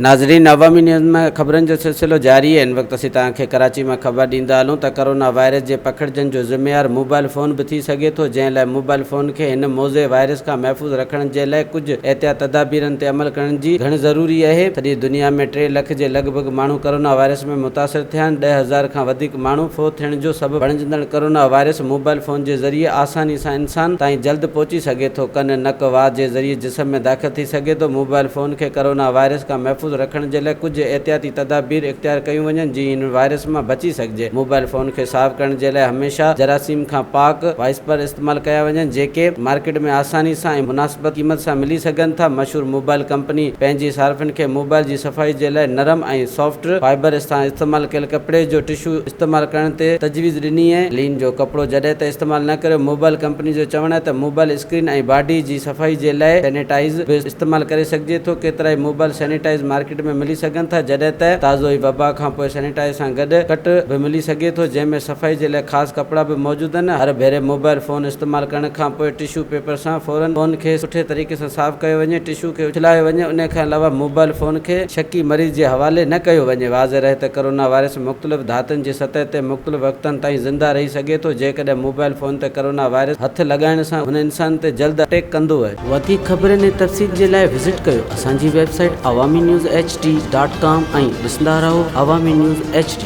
नाज़रीन, अवामी न्यूज़ में ख़बरनि जो सिलसिलो जारी है। इन वक्त असीं तव्हांखे कराची में ख़बर ॾींदा हलूं त कोरोना वायरस जे पखड़जनि जो ज़िम्मेवार मोबाइल फ़ोन भी थी सघे थो, जंहिं लाइ मोबाइल फ़ोन खे हिन मौज़े वायरस खां महफ़ूज़ रखण जे लाइ कुझु एहतियात तदाबीरनि ते अमल करण जी घणी ज़रूरी आहे। सॼी दुनिया में 3 लख जे लॻभॻि माण्हू कोरोना वायरस में मुतासिर थिया आहिनि। 10,000 खां वधीक माण्हू फ़ौत थियण जो सबबु बणिजंदड़ कोरोना वायरस मोबाइल फ़ोन जे ज़रिए आसानी सां इंसान ताईं जल्द पहुची सघे थो। कन नक वाह जे ज़रिए जिस्म में दाख़िल थी सघे थो। मोबाइल फ़ोन खे कोरोना वायरस खां महफ़ूज़ रखण जे लाइ कुझु एहतियाती तदाबीर इख्तियार कयूं वञनि जीअं इन वायरस मां बची सघिजे। मोबाइल फ़ोन खे साफ़ करण जे लाइ हमेशा जरासीम खां पाक वाइपर इस्तेमालु कया वञनि, जेके मार्केट में आसानी सां ऐं मुनासिबत क़ीमत सां मिली सघनि था। मशहूर मोबाइल कंपनी पंहिंजी सार्फ़िन खे मोबाइल जी सफ़ाई जे लाइ नरम ऐं सॉफ्ट फाइबर सां इस्तेमालु कयल कपिड़े जो टिशू इस्तेमालु करण ते तजवीज़ ॾिनी आहे। लीन जो कपिड़ो जॾहिं त इस्तेमालु न करियो। मोबाइल कंपनी जो चवणु आहे त मोबाइल स्क्रीन ऐं बॉडी जी सफ़ाई जे लाइ सैनिटाइज़ बि इस्तेमालु करे सघिजे थो। केतिरा ई मोबाइल सैनिटाइज़ मार्केट में मिली सघनि था, जॾहिं त ताज़ो ई वबा खां पोइ सैनिटाइज़ सां गॾु कट बि मिली सघे थो, जंहिंमें सफ़ाई जे लाइ ख़ासि कपिड़ा बि मौजूदु आहिनि। हर भेरे मोबाइल फ़ोन इस्तेमालु करण खां पोइ टिशू पेपर सां फ़ौरन फ़ोन खे सुठे तरीक़े सां साफ़ कयो वञे। टिशू खे उछलायो वञे। उन खां अलावा मोबाइल फ़ोन खे शकी मरीज़ जे हवाले न कयो वञे। वाज़े रहे त कोरोना वायरस मुख़्तलिफ़ धातुनि जी सतह ते मुख़्तलिफ़ वक़्तनि ताईं ज़िंदा रही सघे थो। जेकॾहिं मोबाइल फ़ोन ते कोरोना वायरस हथ लॻाइण सां हुन इंसान ते जल्द अटैक कंदो आहे। वधीक ख़बरनि ऐं तफ़सील जे लाइ विज़िट कयो असांजी वेबसाइट awaminews.ht.com ऐं ॾिसंदा रहो अवामी न्यूज़ HD।